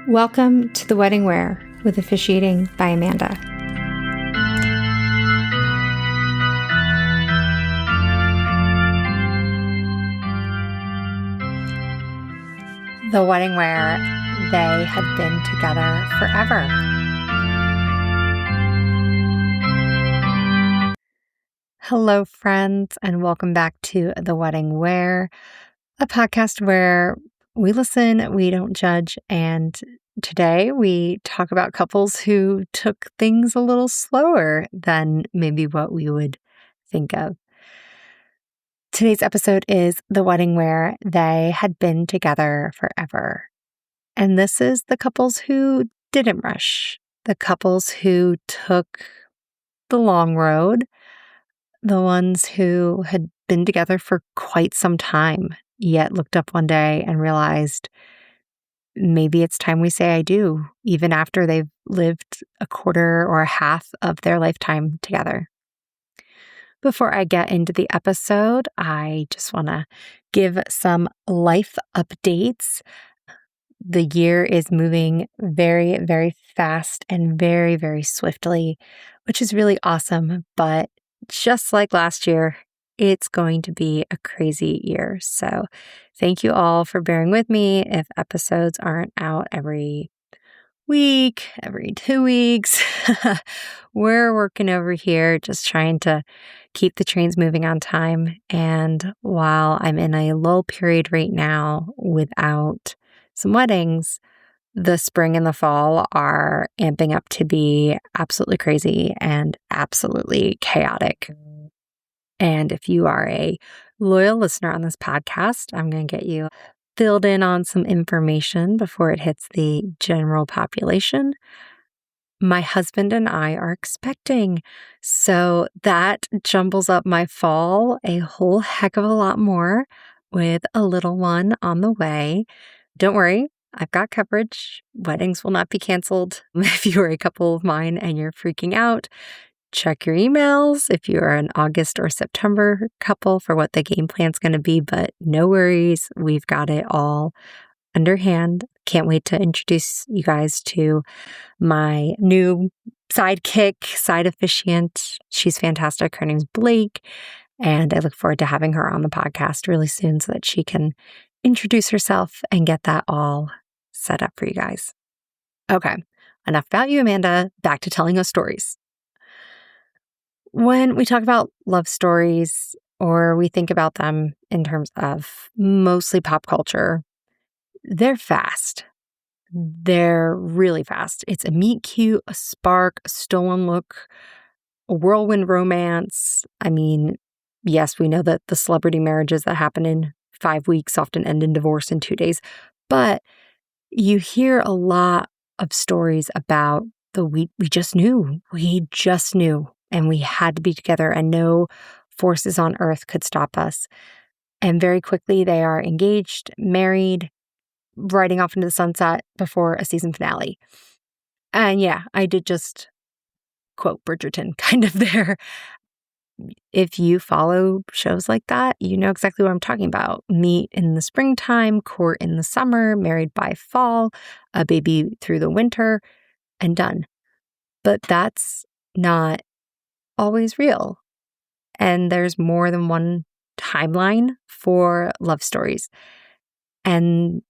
Welcome to The Wedding Wear with Officiating by Amanda. The Wedding Wear, they had been together forever. Hello, friends, and welcome back to The Wedding Wear, a podcast where we listen, we don't judge, and today we talk about couples who took things a little slower than maybe what we would think of. Today's episode is The Wedding Wear, they had been together forever. And this is the couples who didn't rush, the couples who took the long road, the ones who had been together for quite some time, yet looked up one day and realized maybe it's time we say I do, even after they've lived a quarter or a half of their lifetime together. Before I get into the episode, I just want to give some life updates. The year is moving very, very fast and very, very swiftly, which is really awesome. But just like last year, it's going to be a crazy year. So thank you all for bearing with me if episodes aren't out every week, every 2 weeks. We're working over here just trying to keep the trains moving on time. And while I'm in a lull period right now without some weddings, the spring and the fall are amping up to be absolutely crazy and absolutely chaotic. And if you are a loyal listener on this podcast, I'm going to get you filled in on some information before it hits the general population. My husband and I are expecting, so that jumbles up my fall a whole heck of a lot more with a little one on the way. Don't worry, I've got coverage. Weddings will not be canceled. If you are a couple of mine and you're freaking out, check your emails if you are an August or September couple for what the game plan's going to be, but no worries. We've got it all underhand. Can't wait to introduce you guys to my new sidekick, side officiant. She's fantastic. Her name's Blake, and I look forward to having her on the podcast really soon so that she can introduce herself and get that all set up for you guys. Okay, enough about you, Amanda. Back to telling us stories. When we talk about love stories, or we think about them in terms of mostly pop culture, they're fast. They're really fast. It's a meet cute, a spark, a stolen look, a whirlwind romance. I mean, yes, we know that the celebrity marriages that happen in 5 weeks often end in divorce in 2 days, but you hear a lot of stories about we just knew, and we had to be together and no forces on earth could stop us. And very quickly they are engaged, married, riding off into the sunset before a season finale. And yeah, I did just quote Bridgerton kind of there. If you follow shows like that, you know exactly what I'm talking about. Meet in the springtime, court in the summer, married by fall, a baby through the winter, and done. But that's not always real. And there's more than one timeline for love stories. And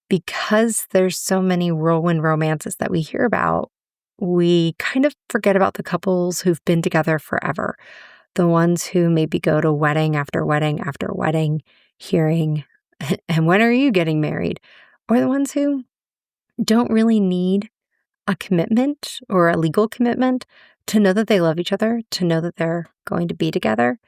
because there's so many whirlwind romances that we hear about, we kind of forget about the couples who've been together forever. The ones who maybe go to wedding after wedding after wedding, hearing, and when are you getting married? Or the ones who don't really need a commitment or a legal commitment to know that they love each other, to know that they're going to be together.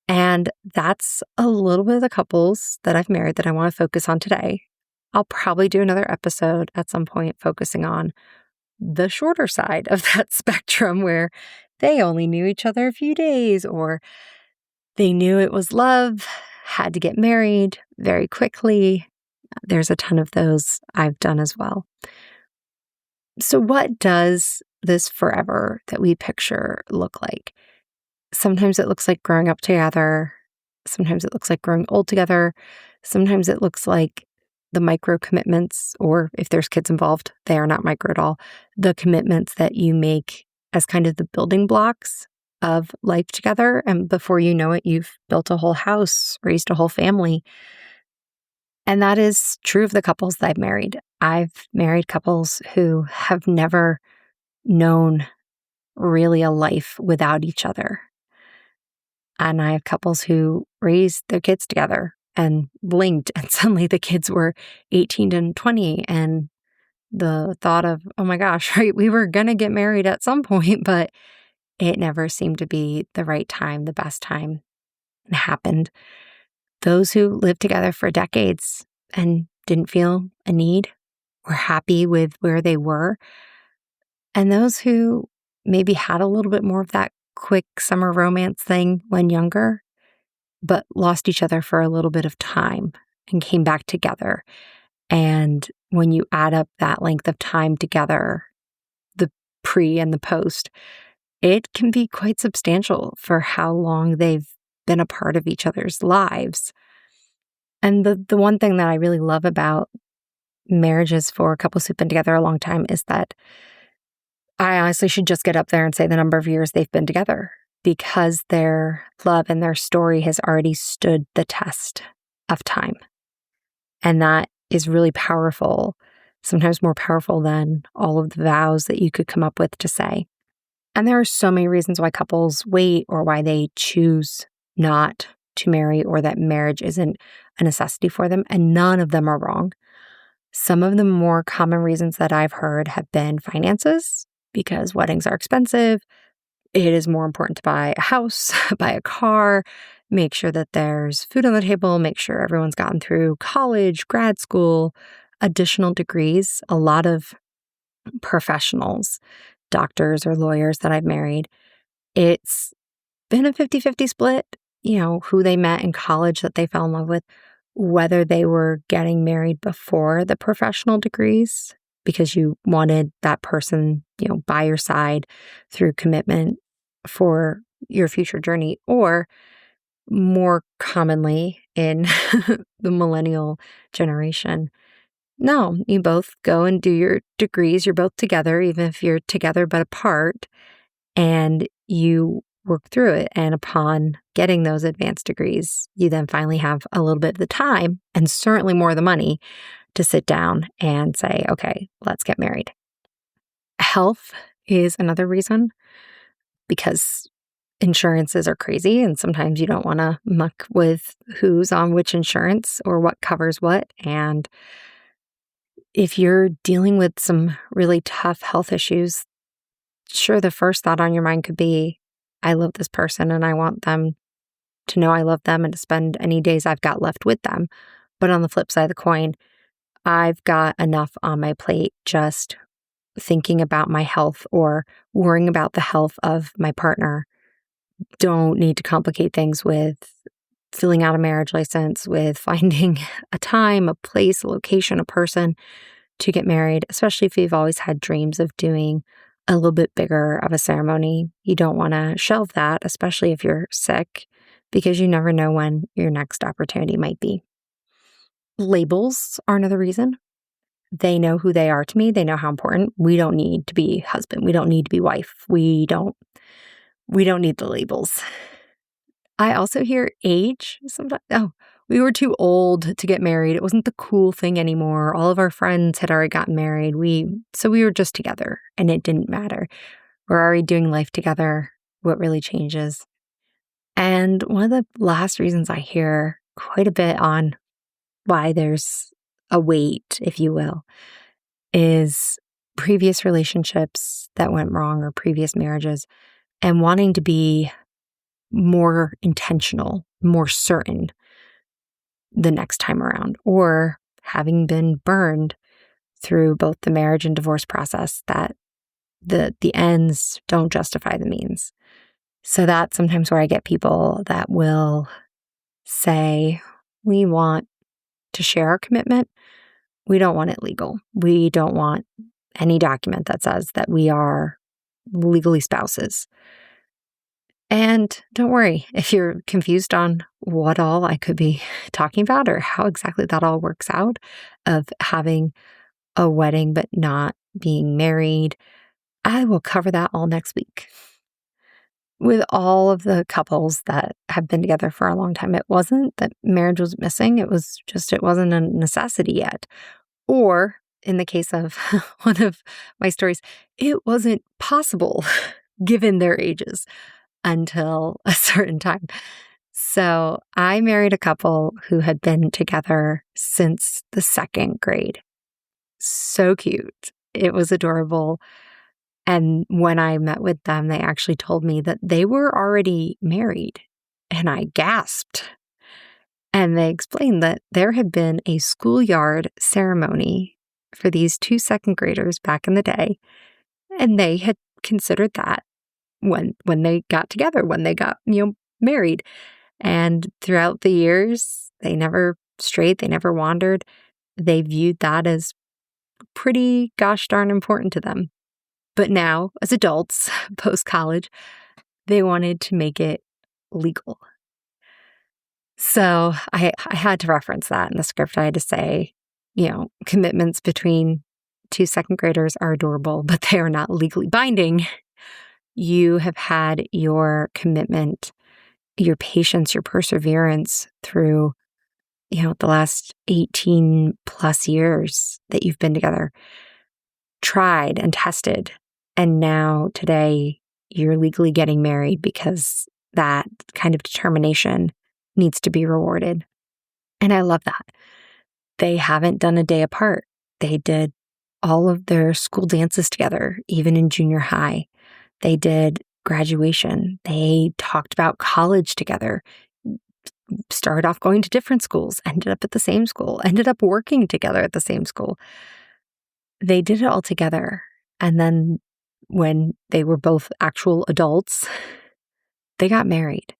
And that's a little bit of the couples that I've married that I want to focus on today. I'll probably do another episode at some point focusing on the shorter side of that spectrum where they only knew each other a few days, or they knew it was love, had to get married very quickly. There's a ton of those I've done as well. So what does this forever that we picture look like? Sometimes it looks like growing up together. Sometimes it looks like growing old together. Sometimes it looks like the micro commitments, or if there's kids involved, they are not micro at all, the commitments that you make as kind of the building blocks of life together. And before you know it, you've built a whole house, raised a whole family. And that is true of the couples that I've married. I've married couples who have never known really a life without each other. And I have couples who raised their kids together and blinked, and suddenly the kids were 18 and 20. And the thought of, oh my gosh, right, we were going to get married at some point, but it never seemed to be the right time, the best time. It happened. Those who lived together for decades and didn't feel a need, were happy with where they were. And those who maybe had a little bit more of that quick summer romance thing when younger, but lost each other for a little bit of time and came back together. And when you add up that length of time together, the pre and the post, it can be quite substantial for how long they've been a part of each other's lives. And the one thing that I really love about marriages for couples who've been together a long time is that I honestly should just get up there and say the number of years they've been together, because their love and their story has already stood the test of time. And that is really powerful, sometimes more powerful than all of the vows that you could come up with to say. And there are so many reasons why couples wait, or why they choose not to marry, or that marriage isn't a necessity for them, and none of them are wrong. Some of the more common reasons that I've heard have been finances, because weddings are expensive. It is more important to buy a house, buy a car, make sure that there's food on the table, make sure everyone's gotten through college, grad school, additional degrees. A lot of professionals, doctors or lawyers that I've married, it's been a 50-50 split, who they met in college that they fell in love with, whether they were getting married before the professional degrees because you wanted that person, by your side through commitment for your future journey, or more commonly in the millennial generation. No, you both go and do your degrees. You're both together, even if you're together but apart, and you work through it. And upon getting those advanced degrees, you then finally have a little bit of the time, and certainly more of the money, to sit down and say, okay, let's get married. Health is another reason, because insurances are crazy, and sometimes you don't want to muck with who's on which insurance or what covers what. And if you're dealing with some really tough health issues, sure, the first thought on your mind could be, I love this person and I want them to know I love them and to spend any days I've got left with them. But on the flip side of the coin, I've got enough on my plate just thinking about my health or worrying about the health of my partner. Don't need to complicate things with filling out a marriage license, with finding a time, a place, a location, a person to get married, especially if you've always had dreams of doing a little bit bigger of a ceremony. You don't want to shelve that, especially if you're sick, because you never know when your next opportunity might be. Labels are another reason. They know who they are to me. They know how important. We don't need to be husband. We don't need to be wife. We don't need the labels. I also hear age sometimes. Oh, we were too old to get married. It wasn't the cool thing anymore. All of our friends had already gotten married. So we were just together, and it didn't matter. We're already doing life together. What really changes? And one of the last reasons I hear quite a bit on why there's a wait, if you will, is previous relationships that went wrong, or previous marriages, and wanting to be more intentional, more certain the next time around, or having been burned through both the marriage and divorce process, that the ends don't justify the means. So that's sometimes where I get people that will say, we want to share our commitment. We don't want it legal. We don't want any document that says that we are legally spouses. And don't worry if you're confused on what all I could be talking about or how exactly that all works out of having a wedding but not being married. I will cover that all next week. With all of the couples that have been together for a long time, it wasn't that marriage was missing. It was just, it wasn't a necessity yet. Or in the case of one of my stories, it wasn't possible given their ages until a certain time. So I married a couple who had been together since the second grade. So cute. It was adorable. And when I met with them, they actually told me that they were already married. And I gasped. And they explained that there had been a schoolyard ceremony for these two second graders back in the day. And they had considered that when they got together, when they got, married. And throughout the years, they never strayed, they never wandered. They viewed that as pretty gosh darn important to them. But now, as adults, post-college, they wanted to make it legal. So I had to reference that in the script. I had to say, commitments between two second graders are adorable, but they are not legally binding. You have had your commitment, your patience, your perseverance through, the last 18 plus years that you've been together, tried and tested. And now today you're legally getting married because that kind of determination needs to be rewarded. And I love that. They haven't done a day apart. They did all of their school dances together, even in junior high. They did graduation. They talked about college together, started off going to different schools, ended up at the same school, ended up working together at the same school. They did it all together. And then when they were both actual adults, they got married.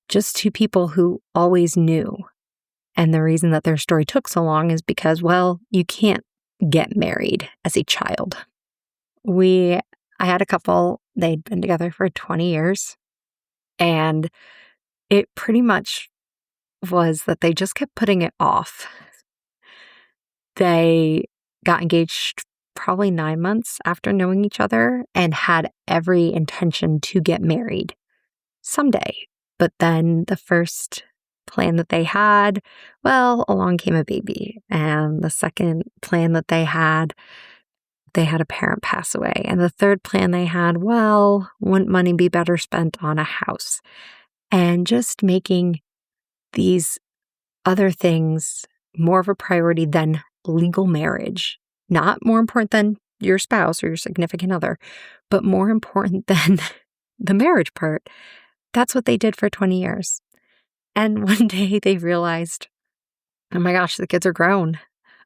Just two people who always knew. And the reason that their story took so long is because, well, you can't get married as a child. I had a couple, they'd been together for 20 years. And it pretty much was that they just kept putting it off. They got engaged probably 9 months after knowing each other and had every intention to get married someday. But then the first plan that they had, well, along came a baby. And the second plan that they had a parent pass away. And the third plan they had, well, wouldn't money be better spent on a house? And just making these other things more of a priority than legal marriage. Not more important than your spouse or your significant other, but more important than the marriage part. That's what they did for 20 years. And one day they realized, oh my gosh, the kids are grown.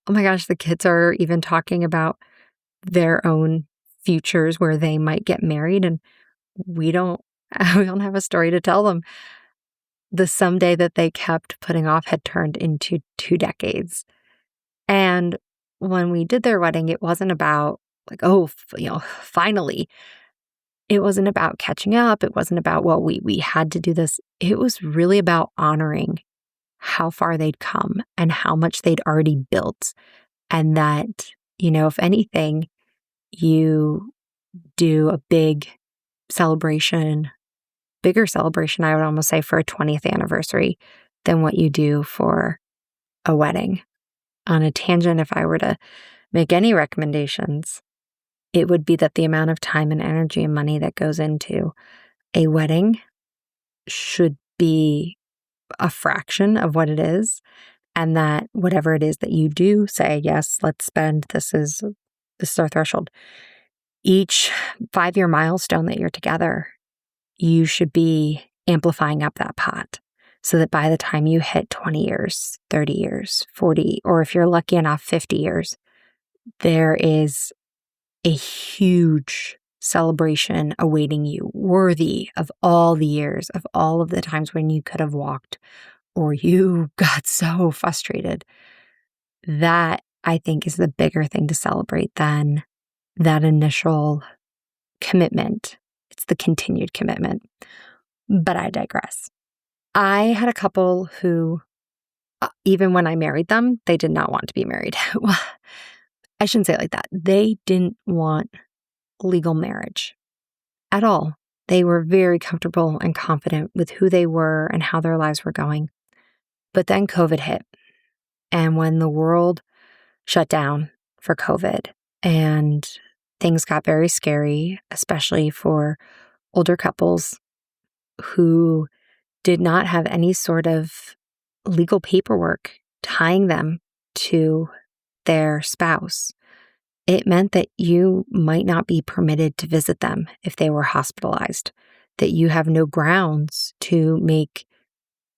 Oh my gosh, the kids are even talking about their own futures where they might get married. And we don't have a story to tell them. The someday that they kept putting off had turned into 2 decades. And when we did their wedding, it wasn't about finally. It wasn't about catching up. It wasn't about, well, we had to do this. It was really about honoring how far they'd come and how much they'd already built. And that, if anything, you do a bigger celebration, I would almost say, for a 20th anniversary than what you do for a wedding. On a tangent, if I were to make any recommendations, it would be that the amount of time and energy and money that goes into a wedding should be a fraction of what it is. And that whatever it is that you do say, yes, let's spend, this is our threshold. Each 5-year milestone that you're together, you should be amplifying up that pot so that by the time you hit 20 years, 30 years, 40, or if you're lucky enough, 50 years, there is a huge celebration awaiting you, worthy of all the years, of all of the times when you could have walked or you got so frustrated. That, I think, is the bigger thing to celebrate than that initial commitment It's the continued commitment. But I digress. I had a couple who, even when I married them, they did not want to be married. Well, I shouldn't say it like that. They didn't want legal marriage at all. They were very comfortable and confident with who they were and how their lives were going. But then COVID hit. And when the world shut down for COVID and things got very scary, especially for older couples who did not have any sort of legal paperwork tying them to their spouse, it meant that you might not be permitted to visit them if they were hospitalized, that you have no grounds to make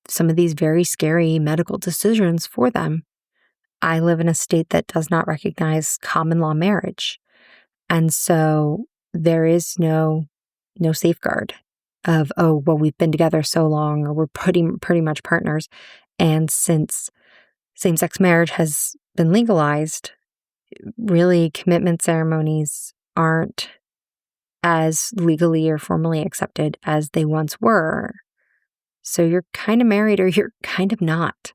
some of these very scary medical decisions for them. I live in a state that does not recognize common law marriage. And so there is no safeguard of, oh, well, we've been together so long, or we're pretty much partners. And since same-sex marriage has been legalized, really commitment ceremonies aren't as legally or formally accepted as they once were. So you're kind of married or you're kind of not.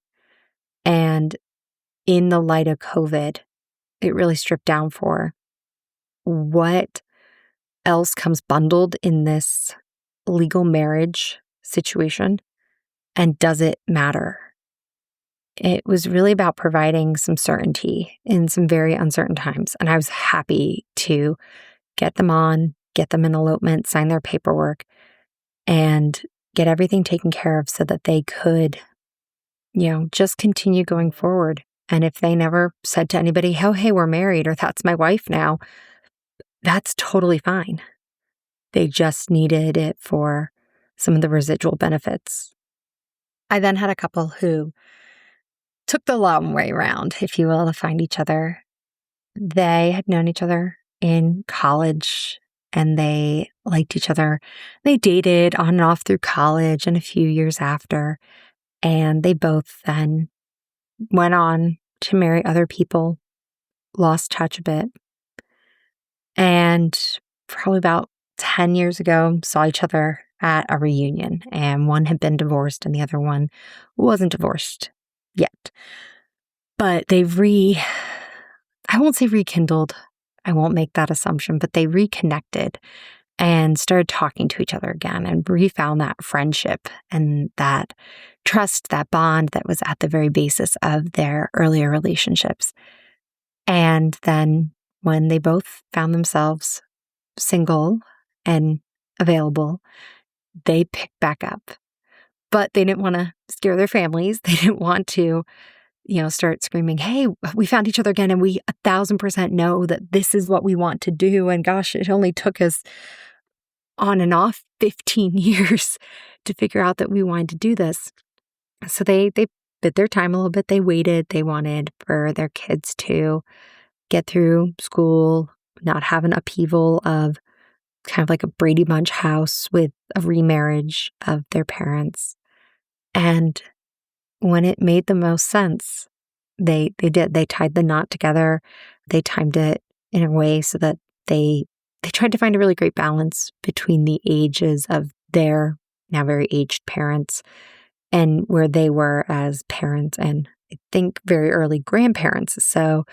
And in the light of COVID, it really stripped down for what else comes bundled in this legal marriage situation, and does it matter? It was really about providing some certainty in some very uncertain times. And I was happy to get them an elopement, sign their paperwork, and get everything taken care of so that they could, just continue going forward. And if they never said to anybody, oh, hey, we're married, or that's my wife now, that's totally fine. They just needed it for some of the residual benefits. I then had a couple who took the long way around, if you will, to find each other. They had known each other in college and they liked each other. They dated on and off through college and a few years after. And they both then went on to marry other people, lost touch a bit. And probably about 10 years ago, saw each other at a reunion. And one had been divorced and the other one wasn't divorced yet. But I won't say rekindled, I won't make that assumption, but they reconnected and started talking to each other again and refound that friendship and that trust, that bond that was at the very basis of their earlier relationships. And then when they both found themselves single and available, they picked back up. But they didn't want to scare their families. They didn't want to, start screaming, hey, we found each other again and we 1,000% know that this is what we want to do. And gosh, it only took us on and off 15 years to figure out that we wanted to do this. So they bid their time a little bit. They waited. They wanted for their kids to get through school, not have an upheaval of kind of like a Brady Bunch house with a remarriage of their parents. And when it made the most sense, they did. They tied the knot together. They timed it in a way so that they tried to find a really great balance between the ages of their now very aged parents and where they were as parents and I think very early grandparents. So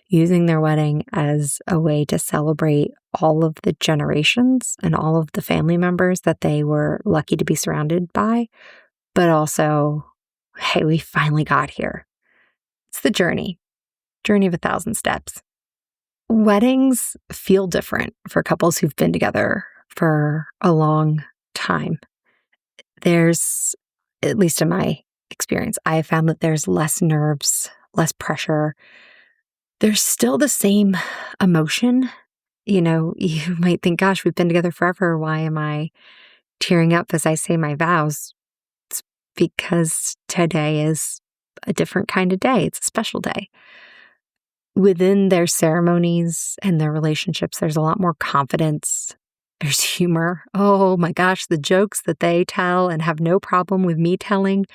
using their wedding as a way to celebrate all of the generations and all of the family members that they were lucky to be surrounded by, but also, hey, we finally got here. It's the journey of 1,000 steps. Weddings feel different for couples who've been together for a long time. There's, at least in my experience, I have found that there's less nerves, less pressure. There's still the same emotion. You might think, gosh, we've been together forever. Why am I tearing up as I say my vows? It's because today is a different kind of day. It's a special day. Within their ceremonies and their relationships, there's a lot more confidence. There's humor. Oh my gosh, the jokes that they tell and have no problem with me telling.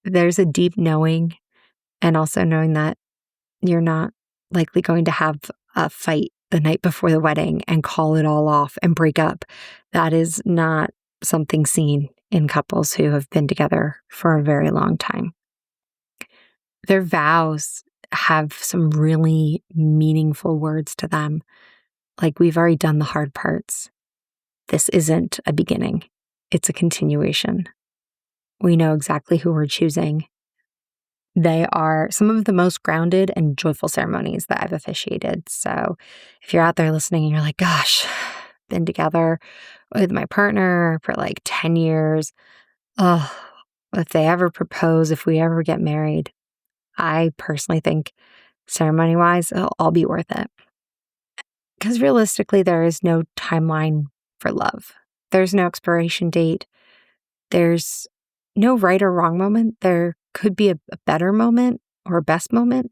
There's a deep knowing, and also knowing that you're not likely going to have a fight the night before the wedding and call it all off and break up. That is not something seen in couples who have been together for a very long time. Their vows have some really meaningful words to them. Like, we've already done the hard parts. This isn't a beginning. It's a continuation. We know exactly who we're choosing. They are some of the most grounded and joyful ceremonies that I've officiated. So if you're out there listening and you're like, gosh, been together with my partner for like 10 years. Oh, if they ever propose, if we ever get married, I personally think ceremony-wise, it'll all be worth it. Because realistically, there is no timeline for love. There's no expiration date. There's no right or wrong moment. There could be a better moment or a best moment,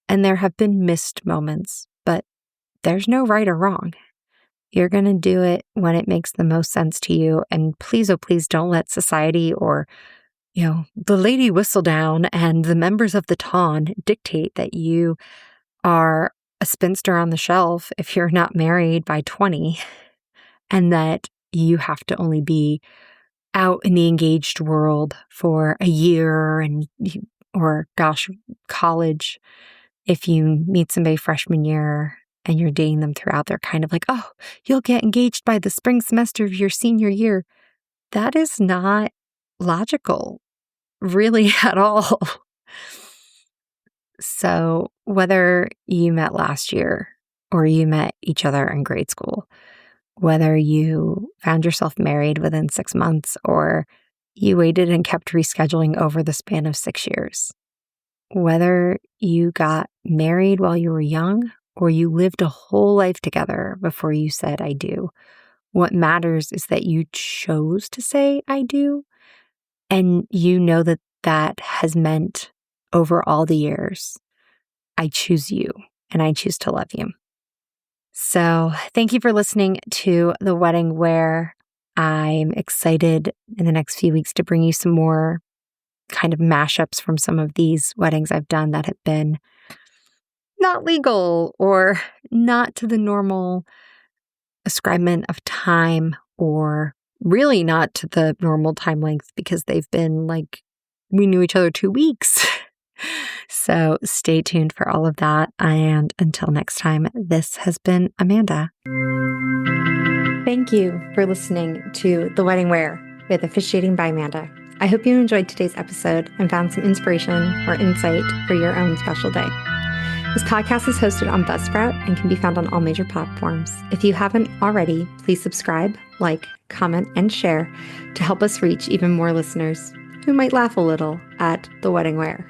and there have been missed moments, but there's no right or wrong. You're going to do it when it makes the most sense to you. And please, oh, please don't let society or, the lady Whistledown and the members of the Ton dictate that you are a spinster on the shelf if you're not married by 20, and that you have to only be out in the engaged world for a year or college. If you meet somebody freshman year and you're dating them throughout, they're kind of like, oh, you'll get engaged by the spring semester of your senior year. That is not logical, really, at all. So whether you met last year or you met each other in grade school, whether you found yourself married within 6 months or you waited and kept rescheduling over the span of 6 years, whether you got married while you were young or you lived a whole life together before you said, I do, what matters is that you chose to say, I do. And you know that that has meant over all the years, I choose you and I choose to love you. So thank you for listening to The Wedding Wear. I'm excited in the next few weeks to bring you some more kind of mashups from some of these weddings I've done that have been not legal or not to the normal ascribement of time, or really not to the normal time length because they've been like, we knew each other 2 weeks. So stay tuned for all of that. And until next time, this has been Amanda. Thank you for listening to The Wedding Wear with Officiating by Amanda. I hope you enjoyed today's episode and found some inspiration or insight for your own special day. This podcast is hosted on Buzzsprout and can be found on all major platforms. If you haven't already, please subscribe, like, comment, and share to help us reach even more listeners who might laugh a little at The Wedding Wear.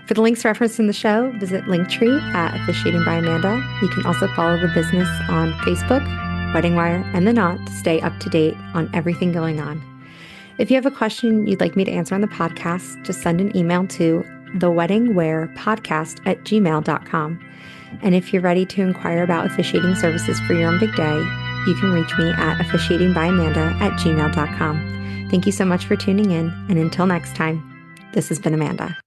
For the links referenced in the show, visit Linktree at Officiating by Amanda. You can also follow the business on Facebook, Wedding Wire, and The Knot to stay up to date on everything going on. If you have a question you'd like me to answer on the podcast, just send an email to theweddingwearpodcast@gmail.com. And if you're ready to inquire about officiating services for your own big day, you can reach me at officiatingbyamanda@gmail.com. Thank you so much for tuning in, and until next time, this has been Amanda.